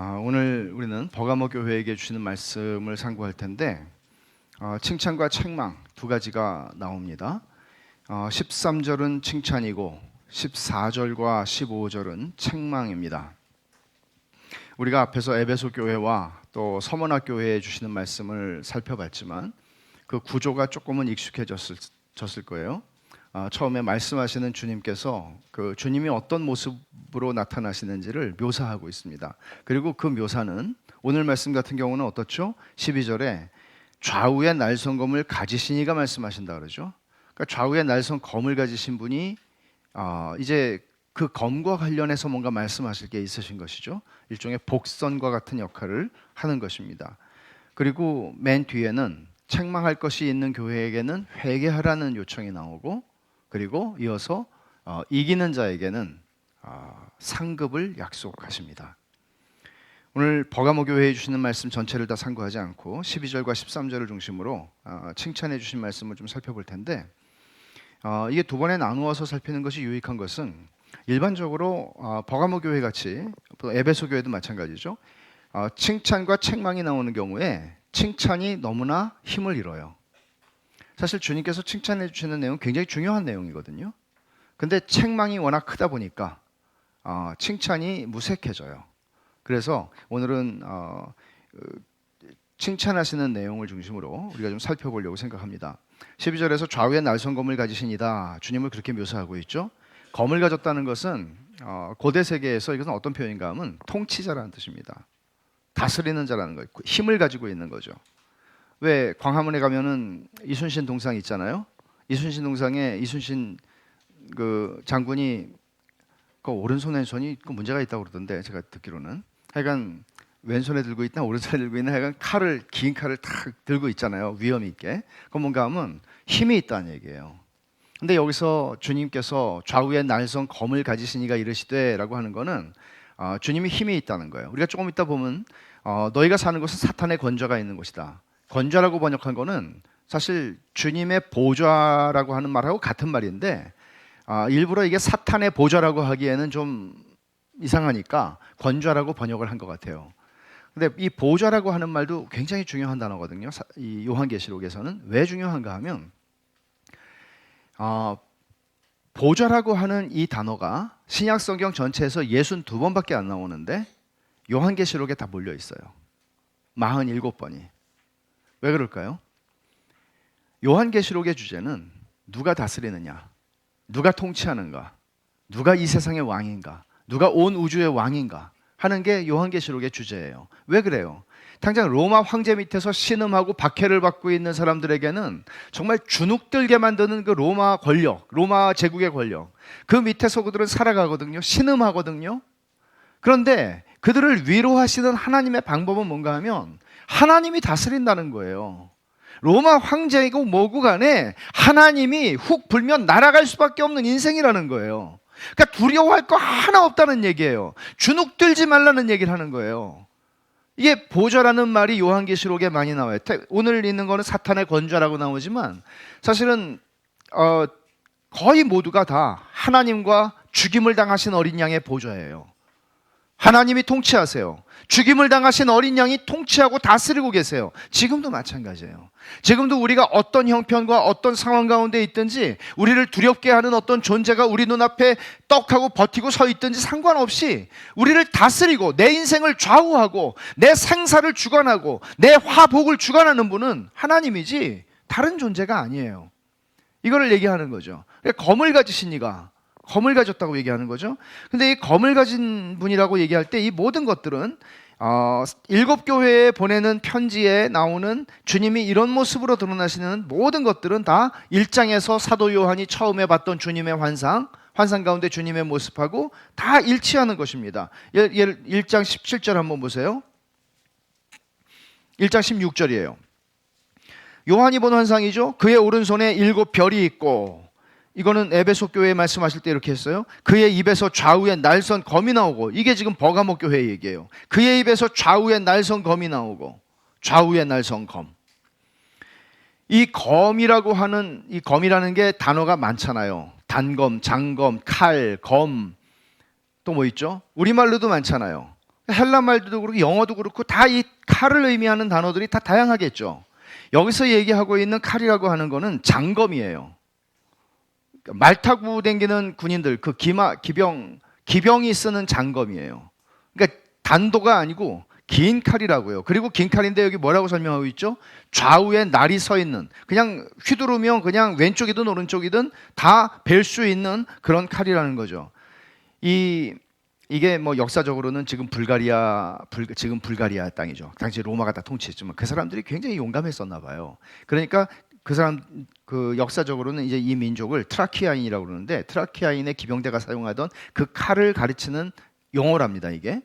오늘 우리는 버가모 교회에게 주시는 말씀을 상고할 텐데 칭찬과 책망 두 가지가 나옵니다. 13절은 칭찬이고 14절과 15절은 책망입니다. 우리가 앞에서 에베소 교회와 또 서머나 교회에 주시는 말씀을 살펴봤지만 그 구조가 조금은 익숙해졌을 거예요. 처음에 말씀하시는 주님께서 그 주님이 어떤 모습으로 나타나시는지를 묘사하고 있습니다. 그리고 그 묘사는 오늘 말씀 같은 경우는 어떻죠? 12절에 좌우에 날성검을 가지시니가 말씀하신다 그러죠. 그러니까 좌우에 날성검을 가지신 분이 이제 그 검과 관련해서 뭔가 말씀하실 게 있으신 것이죠. 일종의 복선과 같은 역할을 하는 것입니다. 그리고 맨 뒤에는 책망할 것이 있는 교회에게는 회개하라는 요청이 나오고, 그리고 이어서 이기는 자에게는 상급을 약속하십니다. 오늘 버가모 교회에 주시는 말씀 전체를 다 상고하지 않고 12절과 13절을 중심으로 칭찬해 주신 말씀을 좀 살펴볼 텐데, 이게 두 번에 나누어서 살피는 것이 유익한 것은 일반적으로 버가모 교회 같이 또 에베소 교회도 마찬가지죠. 칭찬과 책망이 나오는 경우에 칭찬이 너무나 힘을 잃어요. 사실 주님께서 칭찬해 주시는 내용은 굉장히 중요한 내용이거든요. 근데 책망이 워낙 크다 보니까 칭찬이 무색해져요. 그래서 오늘은 칭찬하시는 내용을 중심으로 우리가 좀 살펴보려고 생각합니다. 12절에서 좌우에 날성검을 가지시니다, 주님을 그렇게 묘사하고 있죠. 검을 가졌다는 것은 고대 세계에서 이것은 어떤 표현인가 하면 통치자라는 뜻입니다. 다스리는 자라는 거, 힘을 가지고 있는 거죠. 왜 광화문에 가면은 이순신 동상 있잖아요. 이순신 동상에 이순신 그 장군이 그 오른손 왼손이 그 문제가 있다고 그러던데, 제가 듣기로는 하여간 왼손에 들고 있나 오른손에 들고 있나 하여간 칼을, 긴 칼을 탁 들고 있잖아요. 위험 있게. 그건 뭔가 하면 힘이 있다는 얘기예요. 근데 여기서 주님께서 좌우에 날선 검을 가지시니가 이르시되라고 하는 거는 주님이 힘이 있다는 거예요. 우리가 조금 이따 보면 너희가 사는 곳은 사탄의 권좌가 있는 곳이다. 권좌라고 번역한 거는 사실 주님의 보좌라고 하는 말하고 같은 말인데 일부러 이게 사탄의 보좌라고 하기에는 좀 이상하니까 권좌라고 번역을 한 것 같아요. 근데 이 보좌라고 하는 말도 굉장히 중요한 단어거든요. 이 요한계시록에서는 왜 중요한가 하면 보좌라고 하는 이 단어가 신약 성경 전체에서 62번밖에 안 나오는데 요한계시록에 다 몰려 있어요. 47번이. 왜 그럴까요? 요한계시록의 주제는 누가 다스리느냐, 누가 통치하는가, 누가 이 세상의 왕인가, 누가 온 우주의 왕인가 하는 게 요한계시록의 주제예요. 왜 그래요? 당장 로마 황제 밑에서 신음하고 박해를 받고 있는 사람들에게는 정말 주눅들게 만드는 그 로마 권력, 로마 제국의 권력, 그 밑에서 그들은 살아가거든요. 신음하거든요. 그런데 그들을 위로하시는 하나님의 방법은 뭔가 하면 하나님이 다스린다는 거예요. 로마 황제이고 뭐고 간에 하나님이 훅 불면 날아갈 수밖에 없는 인생이라는 거예요. 그러니까 두려워할 거 하나 없다는 얘기예요. 주눅들지 말라는 얘기를 하는 거예요. 이게 보좌라는 말이 요한계시록에 많이 나와요. 오늘 있는 거는 사탄의 권좌라고 나오지만 사실은 거의 모두가 다 하나님과 죽임을 당하신 어린 양의 보좌예요. 하나님이 통치하세요. 죽임을 당하신 어린 양이 통치하고 다스리고 계세요. 지금도 마찬가지예요. 지금도 우리가 어떤 형편과 어떤 상황 가운데 있든지 우리를 두렵게 하는 어떤 존재가 우리 눈앞에 떡하고 버티고 서 있든지 상관없이 우리를 다스리고 내 인생을 좌우하고 내 생사를 주관하고 내 화복을 주관하는 분은 하나님이지 다른 존재가 아니에요. 이거를 얘기하는 거죠. 검을 가지신 이가 검을 가졌다고 얘기하는 거죠. 근데 이 검을 가진 분이라고 얘기할 때 이 모든 것들은 7교회에 보내는 편지에 나오는 주님이 이런 모습으로 드러나시는 모든 것들은 다 1장에서 사도 요한이 처음에 봤던 주님의 환상 가운데 주님의 모습하고 다 일치하는 것입니다. 1장 17절 한번 보세요. 1장 16절이에요. 요한이 본 환상이죠. 그의 오른손에 7별이 있고, 이거는 에베소 교회에 말씀하실 때 이렇게 했어요. 그의 입에서 좌우에 날선 검이 나오고, 이게 지금 버가모 교회 얘기예요. 그의 입에서 좌우에 날선 검이 나오고, 좌우에 날선 검. 이 검이라고 하는, 이 검이라는 게 단어가 많잖아요. 단검, 장검, 칼, 검, 또 뭐 있죠? 우리말로도 많잖아요. 헬라 말도 그렇고 영어도 그렇고 다 이 칼을 의미하는 단어들이 다 다양하겠죠. 여기서 얘기하고 있는 칼이라고 하는 거는 장검이에요. 말 타고 다니는 군인들, 그 기병이 쓰는 장검이에요. 그러니까 단도가 아니고 긴 칼이라고요. 그리고 긴 칼인데 여기 뭐라고 설명하고 있죠? 좌우에 날이 서 있는, 그냥 휘두르면 그냥 왼쪽이든 오른쪽이든 다 벨 수 있는 그런 칼이라는 거죠. 이게 뭐 역사적으로는 지금 불가리아 땅이죠. 당시 로마가 다 통치했지만 그 사람들이 굉장히 용감했었나 봐요. 그러니까 그 역사적으로는 이제 이 민족을 트라키아인이라고 그러는데, 트라키아인의 기병대가 사용하던 그 칼을 가르치는 용어랍니다, 이게.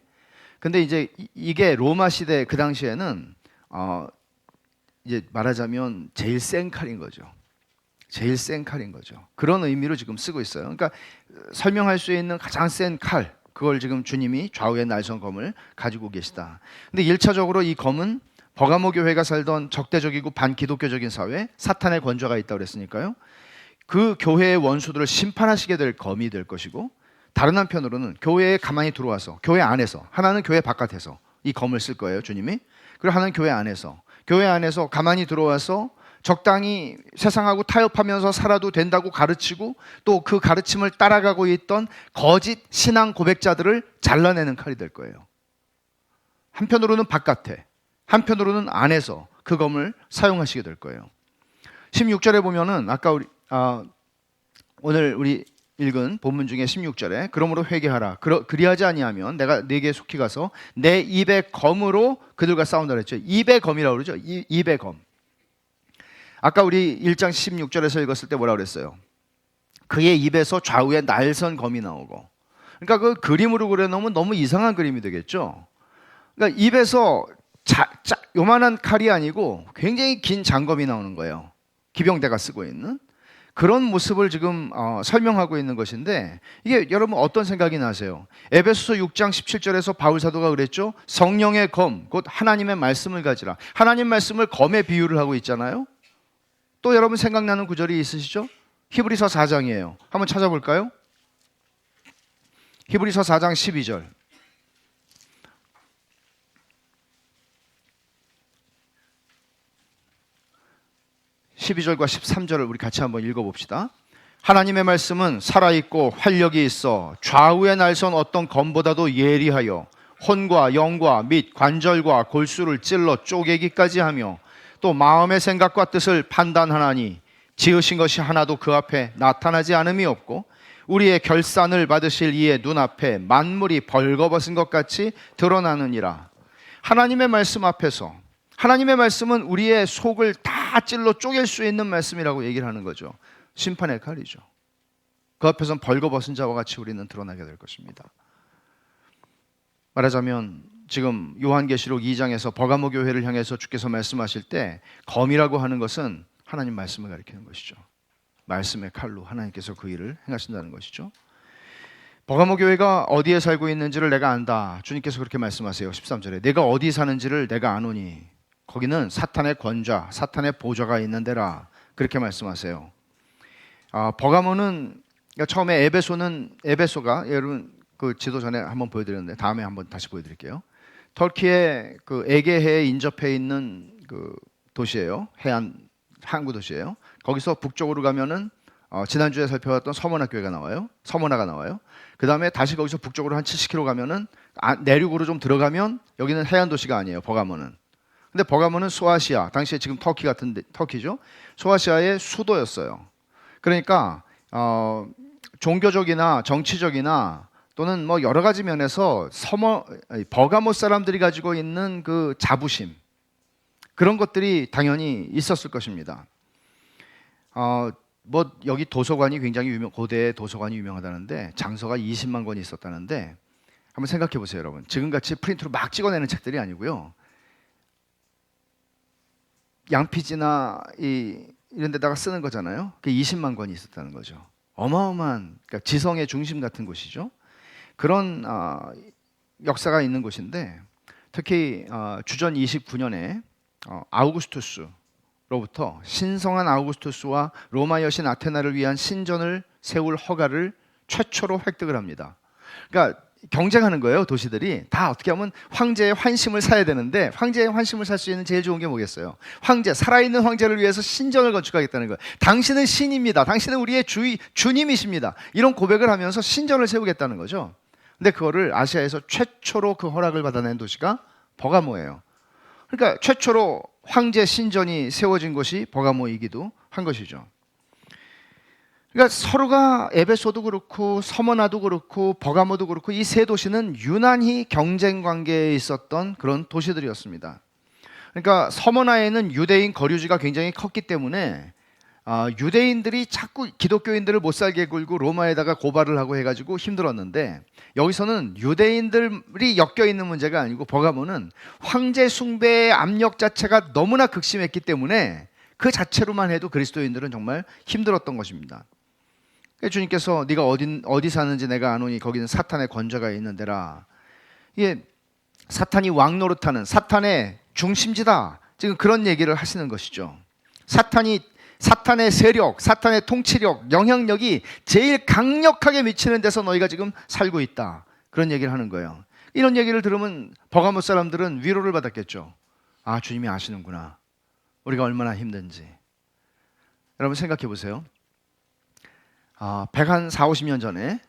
근데 이제 이게 로마 시대 그 당시에는 이제 말하자면 제일 센 칼인 거죠. 제일 센 칼인 거죠. 그런 의미로 지금 쓰고 있어요. 그러니까 설명할 수 있는 가장 센 칼, 그걸 지금 주님이 좌우의 날선 검을 가지고 계시다. 근데 1차적으로 이 검은 버가모 교회가 살던 적대적이고 반기독교적인 사회, 사탄의 권좌가 있다고 그랬으니까요. 그 교회의 원수들을 심판하시게 될 검이 될 것이고, 다른 한편으로는 교회에 가만히 들어와서, 교회 안에서, 하나는 교회 바깥에서 이 검을 쓸 거예요, 주님이. 그리고 하나는 교회 안에서 가만히 들어와서 적당히 세상하고 타협하면서 살아도 된다고 가르치고, 또 그 가르침을 따라가고 있던 거짓 신앙 고백자들을 잘라내는 칼이 될 거예요. 한편으로는 바깥에, 한편으로는 안에서 그 검을 사용하시게 될 거예요. 16절에 보면은 아까 오늘 우리 읽은 본문 중에 16절에 그러므로 회개하라. 그리하지 아니하면 내가 네게 속히 가서 내 입의 검으로 그들과 싸운다 그랬죠. 입의 검이라고 그러죠. 입의 검. 아까 우리 1장 16절에서 읽었을 때 뭐라고 그랬어요? 그의 입에서 좌우에 날선 검이 나오고. 그러니까 그 그림으로 그려놓으면 너무 이상한 그림이 되겠죠. 그러니까 입에서 요만한 칼이 아니고 굉장히 긴 장검이 나오는 거예요. 기병대가 쓰고 있는 그런 모습을 지금 설명하고 있는 것인데, 이게 여러분 어떤 생각이 나세요? 에베소서 6장 17절에서 바울 사도가 그랬죠. 성령의 검, 곧 하나님의 말씀을 가지라. 하나님 말씀을 검에 비유를 하고 있잖아요. 또 여러분 생각나는 구절이 있으시죠? 히브리서 4장이에요. 한번 찾아볼까요? 히브리서 4장 12절. 12절과 13절을 우리 같이 한번 읽어봅시다. 하나님의 말씀은 살아있고 활력이 있어 좌우에 날선 어떤 검보다도 예리하여 혼과 영과 및 관절과 골수를 찔러 쪼개기까지 하며 또 마음의 생각과 뜻을 판단하나니 지으신 것이 하나도 그 앞에 나타나지 않음이 없고 우리의 결산을 받으실 이의 눈앞에 만물이 벌거벗은 것 같이 드러나느니라. 하나님의 말씀 앞에서, 하나님의 말씀은 우리의 속을 다 찔러 쪼갤 수 있는 말씀이라고 얘기를 하는 거죠. 심판의 칼이죠. 그 앞에서는 벌거벗은 자와 같이 우리는 드러나게 될 것입니다. 말하자면 지금 요한계시록 2장에서 버가모 교회를 향해서 주께서 말씀하실 때 검이라고 하는 것은 하나님 말씀을 가리키는 것이죠. 말씀의 칼로 하나님께서 그 일을 행하신다는 것이죠. 버가모 교회가 어디에 살고 있는지를 내가 안다. 주님께서 그렇게 말씀하세요. 13절에 내가 어디 사는지를 내가 아노니 거기는 사탄의 권좌, 사탄의 보좌가 있는 데라. 그렇게 말씀하세요. 버가모는, 그러니까 처음에 에베소가 여러분 그 지도 전에 한번 보여드렸는데 다음에 한번 다시 보여드릴게요. 터키의 그 에게해에 인접해 있는 그 도시예요. 항구 도시예요. 거기서 북쪽으로 가면은 지난주에 살펴봤던 서머나 교회가 나와요. 서머나가 나와요. 그 다음에 다시 거기서 북쪽으로 한 70km 가면은 내륙으로 좀 들어가면 여기는 해안 도시가 아니에요. 버가모는. 근데 버가모는 소아시아, 당시에 지금 터키죠. 소아시아의 수도였어요. 그러니까 종교적이나 정치적이나 또는 뭐 여러 가지 면에서 버가모 사람들이 가지고 있는 그 자부심, 그런 것들이 당연히 있었을 것입니다. 뭐 여기 도서관이 굉장히 고대 도서관이 유명하다는데 장서가 20만 권이 있었다는데 한번 생각해 보세요, 여러분. 지금같이 프린트로 막 찍어내는 책들이 아니고요. 양피지나 이런 데다가 쓰는 거잖아요. 그 20만 권이 있었다는 거죠. 어마어마한, 그러니까 지성의 중심 같은 곳이죠. 그런 역사가 있는 곳인데, 특히 주전 29년에 아우구스투스로부터 신성한 아우구스투스와 로마 여신 아테나를 위한 신전을 세울 허가를 최초로 획득을 합니다. 그러니까 경쟁하는 거예요. 도시들이 다 어떻게 하면 황제의 환심을 사야 되는데, 황제의 환심을 살 수 있는 제일 좋은 게 뭐겠어요? 황제, 살아있는 황제를 위해서 신전을 건축하겠다는 거예요. 당신은 신입니다. 당신은 우리의 주님이십니다. 이런 고백을 하면서 신전을 세우겠다는 거죠. 근데 그거를 아시아에서 최초로 그 허락을 받아낸 도시가 버가모예요. 그러니까 최초로 황제 신전이 세워진 곳이 버가모이기도 한 것이죠. 그러니까 서로가, 에베소도 그렇고 서머나도 그렇고 버가모도 그렇고, 이 세 도시는 유난히 경쟁 관계에 있었던 그런 도시들이었습니다. 그러니까 서머나에는 유대인 거류지가 굉장히 컸기 때문에 유대인들이 자꾸 기독교인들을 못 살게 굴고 로마에다가 고발을 하고 해가지고 힘들었는데, 여기서는 유대인들이 엮여 있는 문제가 아니고 버가모는 황제 숭배의 압력 자체가 너무나 극심했기 때문에 그 자체로만 해도 그리스도인들은 정말 힘들었던 것입니다. 주님께서 네가 어디 사는지 내가 아노니 거기는 사탄의 권좌가 있는 데라. 이게 사탄이 왕노릇하는, 사탄의 중심지다, 지금 그런 얘기를 하시는 것이죠. 사탄의 세력, 사탄의 통치력, 영향력이 제일 강력하게 미치는 데서 너희가 지금 살고 있다, 그런 얘기를 하는 거예요. 이런 얘기를 들으면 버가모 사람들은 위로를 받았겠죠. 아, 주님이 아시는구나, 우리가 얼마나 힘든지. 여러분 생각해 보세요. 140~50년 전에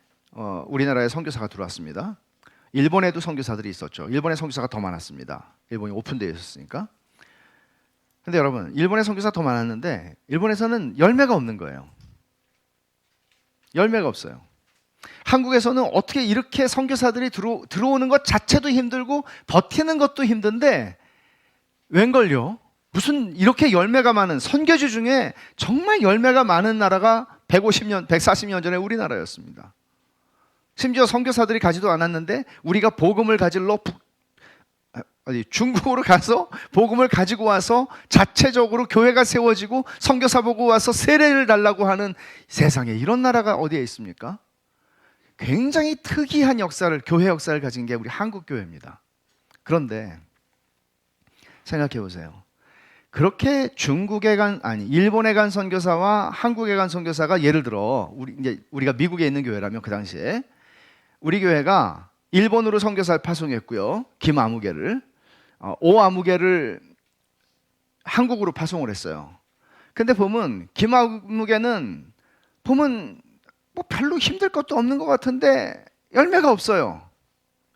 우리나라에 선교사가 들어왔습니다. 일본에도 선교사들이 있었죠. 일본의 선교사가 더 많았습니다. 일본이 오픈되어 있었으니까. 근데 여러분, 일본의 선교사가 더 많았는데 일본에서는 열매가 없는 거예요. 열매가 없어요. 한국에서는 어떻게 이렇게 선교사들이 들어오는 것 자체도 힘들고 버티는 것도 힘든데, 웬걸요? 무슨 이렇게 열매가 많은, 선교지 중에 정말 열매가 많은 나라가 150년, 140년 전에 우리나라였습니다. 심지어 선교사들이 가지도 않았는데 우리가 복음을 가지러 중국으로 가서 복음을 가지고 와서 자체적으로 교회가 세워지고 선교사 보고 와서 세례를 달라고 하는, 세상에 이런 나라가 어디에 있습니까? 굉장히 특이한 역사를, 교회 역사를 가진 게 우리 한국 교회입니다. 그런데 생각해 보세요. 그렇게 일본에 간 선교사와 한국에 간 선교사가, 예를 들어 우리가 미국에 있는 교회라면 그 당시에 우리 교회가 일본으로 선교사를 파송했고요. 김아무개를, 오아무개를 한국으로 파송을 했어요. 근데 보면 김아무개는 보면 뭐 별로 힘들 것도 없는 것 같은데 열매가 없어요,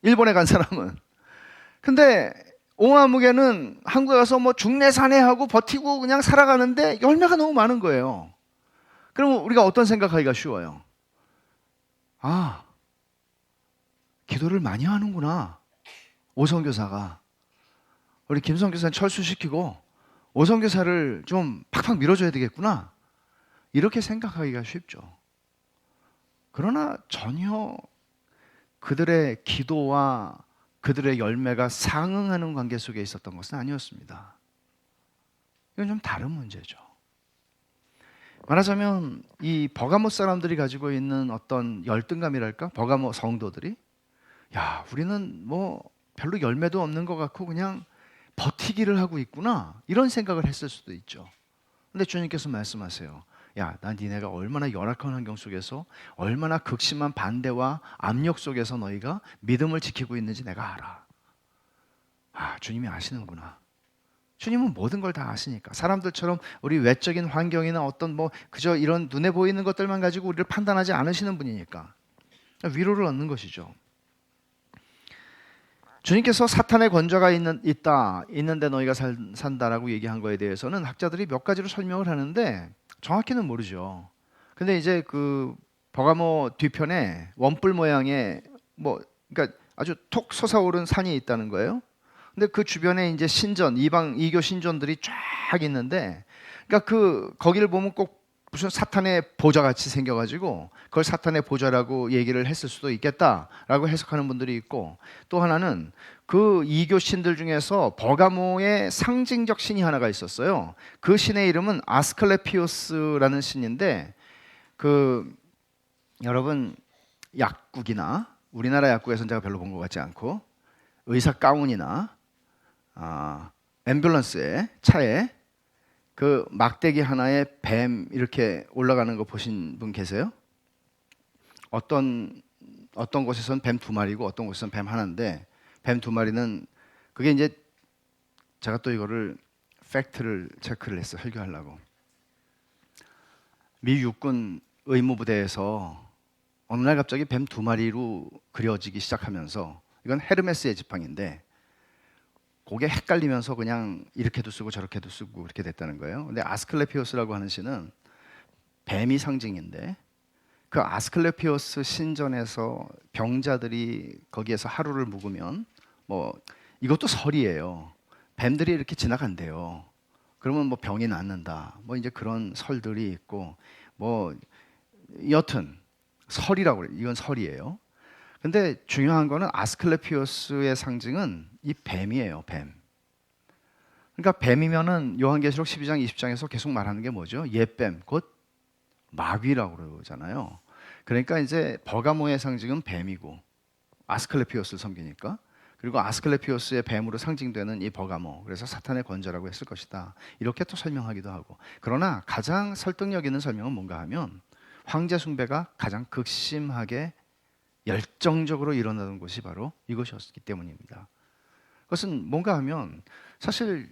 일본에 간 사람은. 근데 오아무개는 한국에 가서 뭐 중내산해하고 버티고 그냥 살아가는데 열매가 너무 많은 거예요. 그럼 우리가 어떤 생각하기가 쉬워요? 아, 기도를 많이 하는구나, 오선교사가. 우리 김선교사는 철수시키고 오선교사를 좀 팍팍 밀어줘야 되겠구나, 이렇게 생각하기가 쉽죠. 그러나 전혀 그들의 기도와 그들의 열매가 상응하는 관계 속에 있었던 것은 아니었습니다. 이건 좀 다른 문제죠. 말하자면 이 버가모 사람들이 가지고 있는 어떤 열등감이랄까, 버가모 성도들이, 야, 우리는 뭐 별로 열매도 없는 것 같고 그냥 버티기를 하고 있구나, 이런 생각을 했을 수도 있죠. 근데 주님께서 말씀하세요. 야, 난 니네가 얼마나 열악한 환경 속에서, 얼마나 극심한 반대와 압력 속에서 너희가 믿음을 지키고 있는지 내가 알아. 아, 주님이 아시는구나. 주님은 모든 걸 다 아시니까. 사람들처럼 우리 외적인 환경이나 어떤 뭐 그저 이런 눈에 보이는 것들만 가지고 우리를 판단하지 않으시는 분이니까 위로를 얻는 것이죠. 주님께서 사탄의 권좌가 있는데 너희가 산다라고 얘기한 거에 대해서는 학자들이 몇 가지로 설명을 하는데 정확히는 모르죠. 근데 이제 그 버가모 뒤편에 원뿔 모양의 그러니까 아주 톡 솟아오른 산이 있다는 거예요. 근데 그 주변에 이제 신전, 이교 신전들이 쫙 있는데, 그러니까 거기를 보면 꼭 무슨 사탄의 보좌 같이 생겨가지고 그걸 사탄의 보좌라고 얘기를 했을 수도 있겠다라고 해석하는 분들이 있고, 또 하나는 그 이교 신들 중에서 버가모의 상징적 신이 하나가 있었어요. 그 신의 이름은 아스클레피오스라는 신인데, 여러분 약국이나 우리나라 약국에서는 제가 별로 본 것 같지 않고, 의사 가운이나 앰뷸런스에, 차에 그 막대기 하나에 뱀 이렇게 올라가는 거 보신 분 계세요? 어떤 어떤 곳에서는 뱀 2마리고 어떤 곳에서는 뱀 하나인데, 뱀 2마리는 그게 이제 제가 또 이거를 팩트를 체크를 했어, 설교하려고. 미 육군 의무부대에서 어느 날 갑자기 뱀 2마리로 그려지기 시작하면서, 이건 헤르메스의 지팡인데 그게 헷갈리면서 그냥 이렇게도 쓰고 저렇게도 쓰고 그렇게 됐다는 거예요. 근데 아스클레피오스라고 하는 신은 뱀이 상징인데, 그 아스클레피오스 신전에서 병자들이 거기에서 하루를 묵으면, 뭐 이것도 설이에요. 뱀들이 이렇게 지나간대요. 그러면 뭐 병이 낫는다, 뭐 이제 그런 설들이 있고, 뭐 여튼 설이라고 그래요. 이건 설이에요. 근데 중요한 거는 아스클레피오스의 상징은 이 뱀이에요. 뱀. 그러니까 뱀이면은 요한계시록 12장 20장에서 계속 말하는 게 뭐죠? 옛뱀, 곧 마귀라고 그러잖아요. 그러니까 이제 버가모의 상징은 뱀이고, 아스클레피오스를 섬기니까, 그리고 아스클레피오스의 뱀으로 상징되는 이 버가모, 그래서 사탄의 권자라고 했을 것이다, 이렇게 또 설명하기도 하고. 그러나 가장 설득력 있는 설명은 뭔가 하면, 황제 숭배가 가장 극심하게 열정적으로 일어나던 곳이 바로 이곳이었기 때문입니다. 그것은 뭔가 하면 사실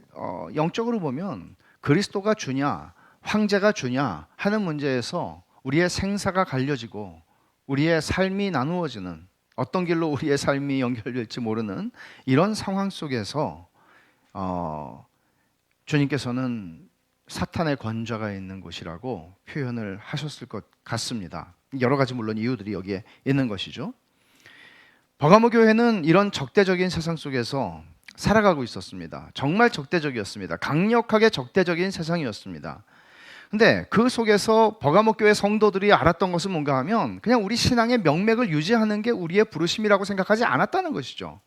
영적으로 보면 그리스도가 주냐 황제가 주냐 하는 문제에서 우리의 생사가 갈려지고 우리의 삶이 나누어지는, 어떤 길로 우리의 삶이 연결될지 모르는 이런 상황 속에서 주님께서는 사탄의 권좌가 있는 곳이라고 표현을 하셨을 것 같습니다. 여러 가지 물론 이유들이 여기에 있는 것이죠. 버가모 교회는 이런 적대적인 세상 속에서 살아가고 있었습니다. 정말 적대적이었습니다. 강력하게 적대적인 세상이었습니다. 근데 그 속에서 버가모 교회 성도들이 알았던 것은 뭔가 하면, 그냥 우리 신앙의 명맥을 유지하는 게 우리의 부르심이라고 생각하지 않았다는 것이죠.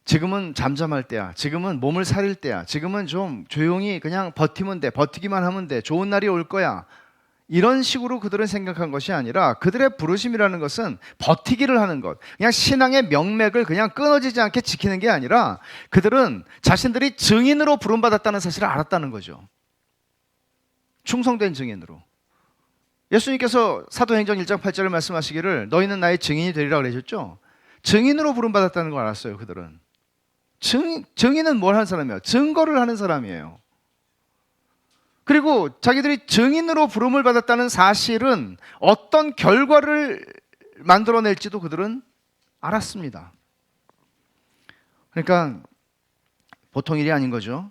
지금은 잠잠할 때야, 지금은 몸을 사릴 때야, 지금은 좀 조용히 그냥 버티면 돼, 버티기만 하면 돼, 좋은 날이 올 거야, 이런 식으로 그들은 생각한 것이 아니라, 그들의 부르심이라는 것은 버티기를 하는 것, 그냥 신앙의 명맥을 그냥 끊어지지 않게 지키는 게 아니라, 그들은 자신들이 증인으로 부름받았다는 사실을 알았다는 거죠. 충성된 증인으로. 예수님께서 사도행전 1장 8절을 말씀하시기를 너희는 나의 증인이 되리라 그러셨죠. 증인으로 부름받았다는 걸 알았어요. 그들은 증인은 뭘 하는 사람이에요? 증거를 하는 사람이에요. 그리고 자기들이 증인으로 부름을 받았다는 사실은 어떤 결과를 만들어낼지도 그들은 알았습니다. 그러니까 보통 일이 아닌 거죠.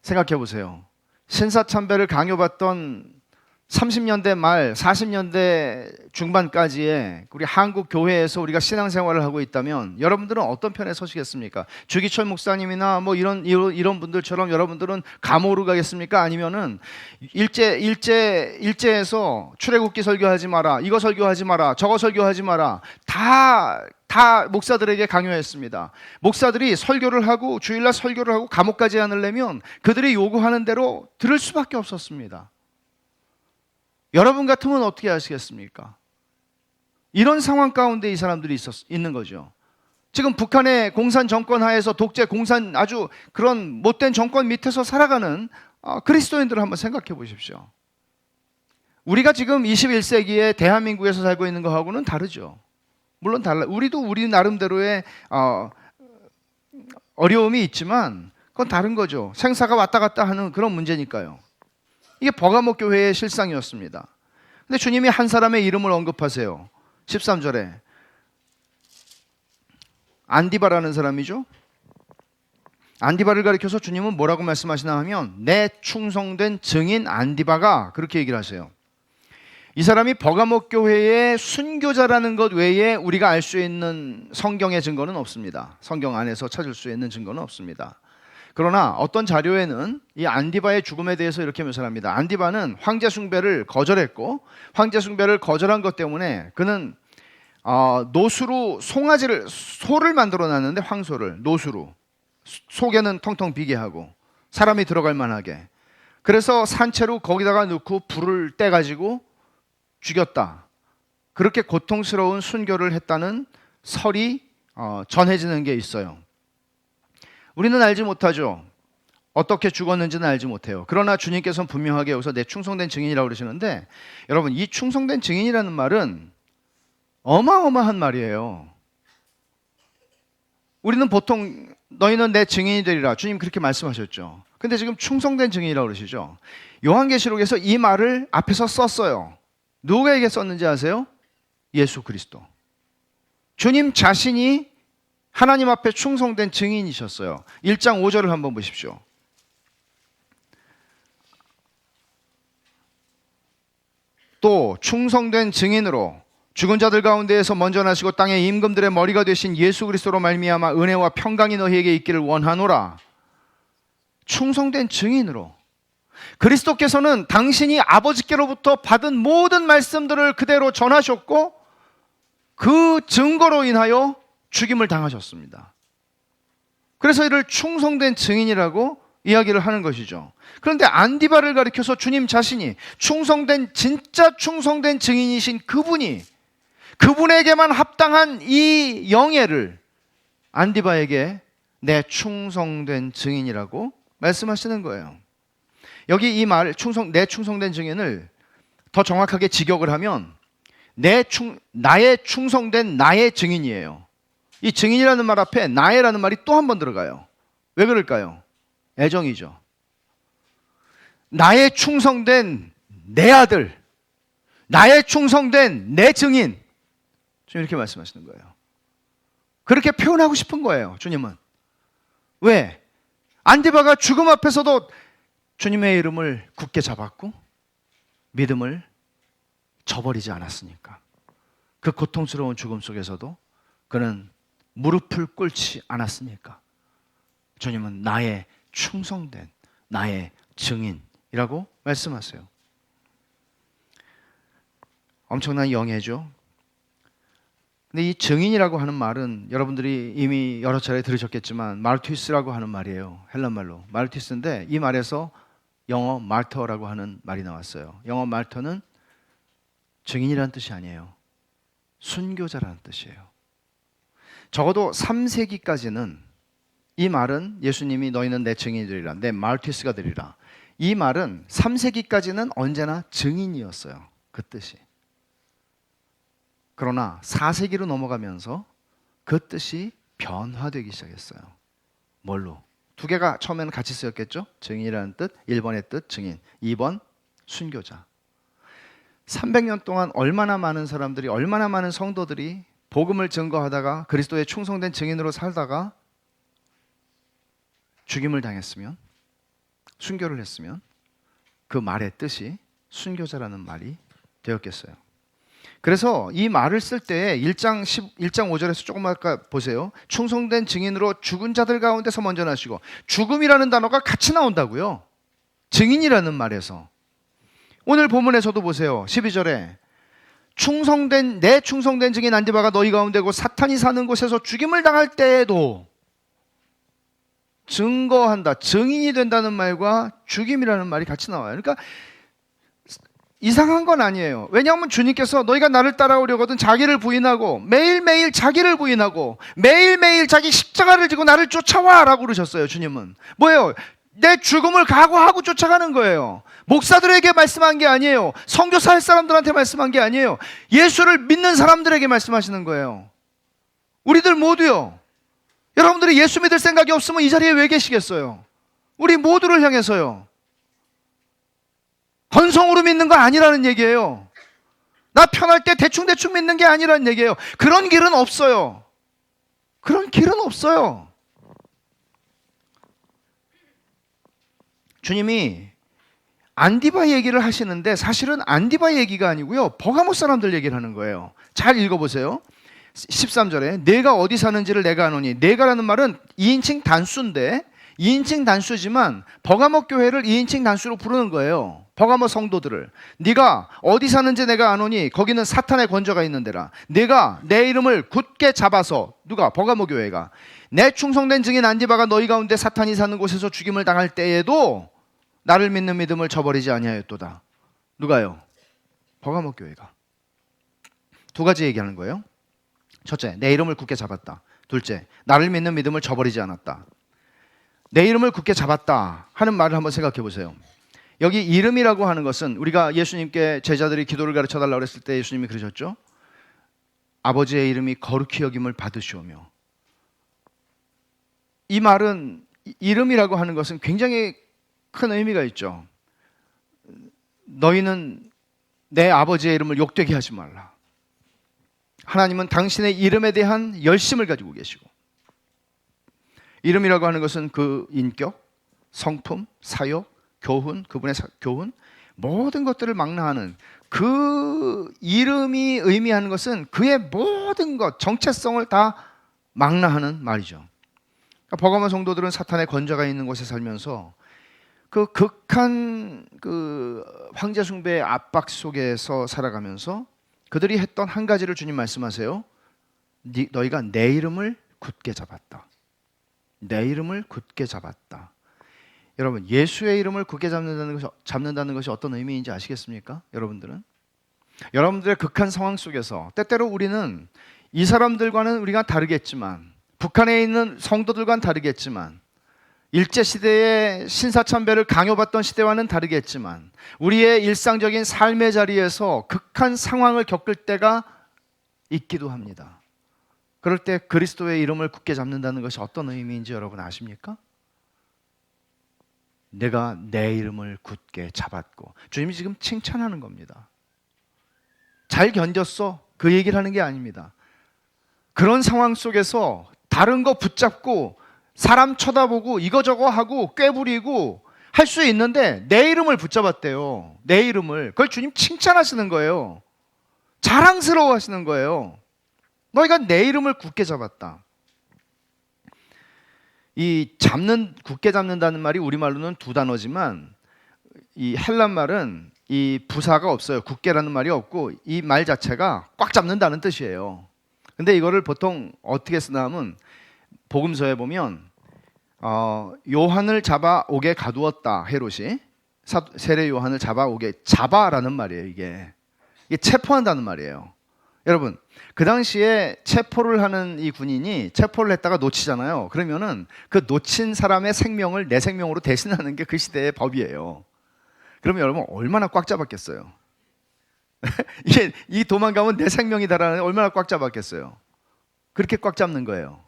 생각해 보세요. 신사참배를 강요받던 30년대 말 40년대 중반까지의 우리 한국 교회에서 우리가 신앙생활을 하고 있다면 여러분들은 어떤 편에 서시겠습니까? 주기철 목사님이나 뭐 이런 분들처럼 여러분들은 감옥으로 가겠습니까? 아니면은 일제에서 출애굽기 설교하지 마라, 이거 설교하지 마라, 저거 설교하지 마라, 다 목사들에게 강요했습니다. 목사들이 설교를 하고 주일날 설교를 하고 감옥까지 않으려면 그들이 요구하는 대로 들을 수밖에 없었습니다. 여러분 같으면 어떻게 하시겠습니까? 이런 상황 가운데 이 사람들이 있는 거죠. 지금 북한의 공산 정권 하에서 독재 공산 아주 그런 못된 정권 밑에서 살아가는 그리스도인들을 한번 생각해 보십시오. 우리가 지금 21세기에 대한민국에서 살고 있는 거하고는 다르죠. 물론 달라. 우리도 우리 나름대로의 어려움이 있지만 그건 다른 거죠. 생사가 왔다 갔다 하는 그런 문제니까요. 이게 버가모 교회의 실상이었습니다. 근데 주님이 한 사람의 이름을 언급하세요. 13절에 안디바라는 사람이죠. 안디바를 가리켜서 주님은 뭐라고 말씀하시나 하면 내 충성된 증인 안디바가, 그렇게 얘기를 하세요. 이 사람이 버가모 교회의 순교자라는 것 외에 우리가 알 수 있는 성경의 증거는 없습니다. 성경 안에서 찾을 수 있는 증거는 없습니다. 그러나 어떤 자료에는 이 안디바의 죽음에 대해서 이렇게 묘사합니다. 안디바는 황제 숭배를 거절했고, 황제 숭배를 거절한 것 때문에 그는 노수로 소를 만들어 놨는데, 황소를 노수로, 속에는 텅텅 비게 하고 사람이 들어갈 만하게, 그래서 산채로 거기다가 넣고 불을 떼가지고 죽였다. 그렇게 고통스러운 순교를 했다는 설이 전해지는 게 있어요. 우리는 알지 못하죠. 어떻게 죽었는지는 알지 못해요. 그러나 주님께서는 분명하게 여기서 내 충성된 증인이라고 그러시는데, 여러분, 이 충성된 증인이라는 말은 어마어마한 말이에요. 우리는 보통 너희는 내 증인이 되리라, 주님 그렇게 말씀하셨죠. 근데 지금 충성된 증인이라고 그러시죠. 요한계시록에서 이 말을 앞에서 썼어요. 누구에게 썼는지 아세요? 예수 그리스도. 주님 자신이 하나님 앞에 충성된 증인이셨어요. 1장 5절을 한번 보십시오. 또 충성된 증인으로 죽은 자들 가운데에서 먼저 나시고 땅의 임금들의 머리가 되신 예수 그리스도로 말미암아 은혜와 평강이 너희에게 있기를 원하노라. 충성된 증인으로. 그리스도께서는 당신이 아버지께로부터 받은 모든 말씀들을 그대로 전하셨고 그 증거로 인하여 죽임을 당하셨습니다. 그래서 이를 충성된 증인이라고 이야기를 하는 것이죠. 그런데 안디바를 가리켜서 주님 자신이 진짜 충성된 증인이신 그분에게만 합당한 이 영예를 안디바에게 내 충성된 증인이라고 말씀하시는 거예요. 여기 이 말, 내 충성된 증인을 더 정확하게 직역을 하면 나의 충성된 나의 증인이에요. 이 증인이라는 말 앞에 나의라는 말이 또 한 번 들어가요. 왜 그럴까요? 애정이죠. 나의 충성된 내 아들, 나의 충성된 내 증인, 주님 이렇게 말씀하시는 거예요. 그렇게 표현하고 싶은 거예요, 주님은. 왜? 안디바가 죽음 앞에서도 주님의 이름을 굳게 잡았고 믿음을 저버리지 않았으니까. 그 고통스러운 죽음 속에서도 그는 무릎을 꿇지 않았으니까. 주님은 나의 충성된 나의 증인이라고 말씀하세요. 엄청난 영예죠. 근데 이 증인이라고 하는 말은 여러분들이 이미 여러 차례 들으셨겠지만 마르투스라고 하는 말이에요. 헬란말로 마르투스인데 이 말에서 영어 마르터라고 하는 말이 나왔어요. 영어 마르터는 증인이라는 뜻이 아니에요. 순교자라는 뜻이에요. 적어도 3세기까지는 이 말은 예수님이 너희는 내 증인이 되리라, 내 마르투스가 되리라, 이 말은 3세기까지는 언제나 증인이었어요. 그 뜻이. 그러나 4세기로 넘어가면서 그 뜻이 변화되기 시작했어요. 뭘로? 두 개가 처음에는 같이 쓰였겠죠? 증인이라는 뜻, 1번의 뜻 증인, 2번 순교자. 300년 동안 얼마나 많은 사람들이, 얼마나 많은 성도들이 복음을 증거하다가 그리스도의 충성된 증인으로 살다가 죽임을 당했으면, 순교를 했으면 그 말의 뜻이 순교자라는 말이 되었겠어요. 그래서 이 말을 쓸 때 1장 5절에서 조금만 아까 보세요. 충성된 증인으로 죽은 자들 가운데서 먼저 나시고, 죽음이라는 단어가 같이 나온다고요. 증인이라는 말에서. 오늘 본문에서도 보세요. 12절에 내 충성된 증인 안디바가 너희 가운데고 사탄이 사는 곳에서 죽임을 당할 때에도, 증거한다, 증인이 된다는 말과 죽임이라는 말이 같이 나와요. 그러니까 이상한 건 아니에요. 왜냐하면 주님께서 너희가 나를 따라오려거든 자기를 부인하고, 매일매일 자기를 부인하고 매일매일 자기 십자가를 지고 나를 쫓아와 라고 그러셨어요. 주님은 뭐예요? 내 죽음을 각오하고 쫓아가는 거예요. 목사들에게 말씀한 게 아니에요. 선교사 할 사람들한테 말씀한 게 아니에요. 예수를 믿는 사람들에게 말씀하시는 거예요. 우리들 모두요. 여러분들이 예수 믿을 생각이 없으면 이 자리에 왜 계시겠어요? 우리 모두를 향해서요. 건성으로 믿는 거 아니라는 얘기예요. 나 편할 때 대충 믿는 게 아니라는 얘기예요. 그런 길은 없어요. 그런 길은 없어요. 주님이 안디바 얘기를 하시는데 사실은 안디바 얘기가 아니고요, 버가모 사람들 얘기를 하는 거예요. 잘 읽어보세요. 13절에 내가 어디 사는지를 내가 아노니, 내가라는 말은 2인칭 단수인데, 2인칭 단수지만 버가모 교회를 2인칭 단수로 부르는 거예요. 버가모 성도들을. 네가 어디 사는지 내가 아노니 거기는 사탄의 권좌가 있는 데라. 내가 내 이름을 굳게 잡아서, 누가? 버가모 교회가. 내 충성된 증인 안디바가 너희 가운데 사탄이 사는 곳에서 죽임을 당할 때에도 나를 믿는 믿음을 저버리지 아니하였도다. 누가요? 버가모 교회가. 두 가지 얘기하는 거예요. 첫째, 내 이름을 굳게 잡았다. 둘째, 나를 믿는 믿음을 저버리지 않았다. 내 이름을 굳게 잡았다 하는 말을 한번 생각해 보세요. 여기 이름이라고 하는 것은, 우리가 예수님께 제자들이 기도를 가르쳐 달라고 했을 때 예수님이 그러셨죠. 아버지의 이름이 거룩히 여김을 받으시오며. 이 말은 이름이라고 하는 것은 굉장히 큰 의미가 있죠. 너희는 내 아버지의 이름을 욕되게 하지 말라. 하나님은 당신의 이름에 대한 열심을 가지고 계시고, 이름이라고 하는 것은 그 인격, 성품, 사역, 교훈, 그분의 교훈, 모든 것들을 망라하는 그 이름이 의미하는 것은 그의 모든 것, 정체성을 다 망라하는 말이죠. 그러니까 버가모 성도들은 사탄의 권좌가 있는 곳에 살면서 그 극한 그 황제 숭배의 압박 속에서 살아가면서 그들이 했던 한 가지를 주님 말씀하세요. 너희가 내 이름을 굳게 잡았다. 내 이름을 굳게 잡았다. 여러분, 예수의 이름을 굳게 잡는다는 것이 어떤 의미인지 아시겠습니까? 여러분들의 극한 상황 속에서 때때로 우리는 이 사람들과는 우리가 다르겠지만, 북한에 있는 성도들과는 다르겠지만, 일제시대의 신사참배를 강요받던 시대와는 다르겠지만, 우리의 일상적인 삶의 자리에서 극한 상황을 겪을 때가 있기도 합니다. 그럴 때 그리스도의 이름을 굳게 잡는다는 것이 어떤 의미인지 여러분 아십니까? 내가 내 이름을 굳게 잡았고, 주님이 지금 칭찬하는 겁니다. 잘 견뎠어, 그 얘기를 하는 게 아닙니다. 그런 상황 속에서 다른 거 붙잡고 사람 쳐다보고 이거저거 하고 꾀부리고 할 수 있는데 내 이름을 붙잡았대요. 내 이름을. 그걸 주님 칭찬하시는 거예요. 자랑스러워 하시는 거예요. 너희가 내 이름을 굳게 잡았다. 이 굳게 잡는다는 말이 우리말로는 두 단어지만, 이 헬란 말은 이 부사가 없어요. 굳게라는 말이 없고, 이 말 자체가 꽉 잡는다는 뜻이에요. 근데 이거를 보통 어떻게 쓰나 하면, 복음서에 보면 요한을 잡아오게 가두었다, 헤롯이 세례 요한을 잡아라는 말이에요. 이게 체포한다는 말이에요. 여러분, 그 당시에 체포를 하는 이 군인이 체포를 했다가 놓치잖아요. 그러면은 그 놓친 사람의 생명을 내 생명으로 대신하는 게 그 시대의 법이에요. 그러면 여러분 얼마나 꽉 잡았겠어요? 이 도망가면 내 생명이다라는, 얼마나 꽉 잡았겠어요? 그렇게 꽉 잡는 거예요.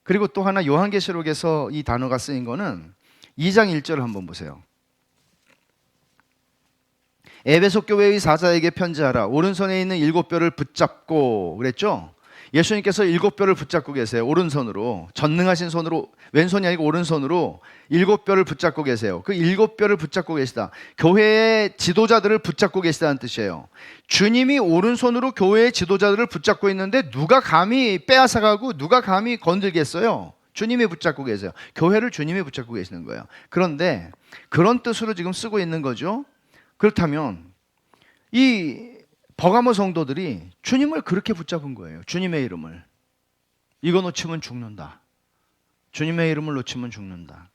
그리고 또 하나, 요한계시록에서 이 단어가 쓰인 거는 2장 1절을 한번 보세요. 에베소 교회의 사자에게 편지하라. 오른손에 있는 7뼈를 붙잡고, 그랬죠? 예수님께서 7뼈를 붙잡고 계세요. 오른손으로, 전능하신 손으로, 왼손이 아니고 오른손으로 7뼈를 붙잡고 계세요. 그 7뼈를 붙잡고 계시다. 교회의 지도자들을 붙잡고 계시다는 뜻이에요. 주님이 오른손으로 교회의 지도자들을 붙잡고 있는데 누가 감히 빼앗아가고 누가 감히 건들겠어요? 주님이 붙잡고 계세요. 교회를 주님이 붙잡고 계시는 거예요. 그런데 그런 뜻으로 지금 쓰고 있는 거죠. 그렇다면 이 버가모 성도들이 주님을 그렇게 붙잡은 거예요. 주님의 이름을. 이거 놓치면 죽는다. 주님의 이름을 놓치면 죽는다.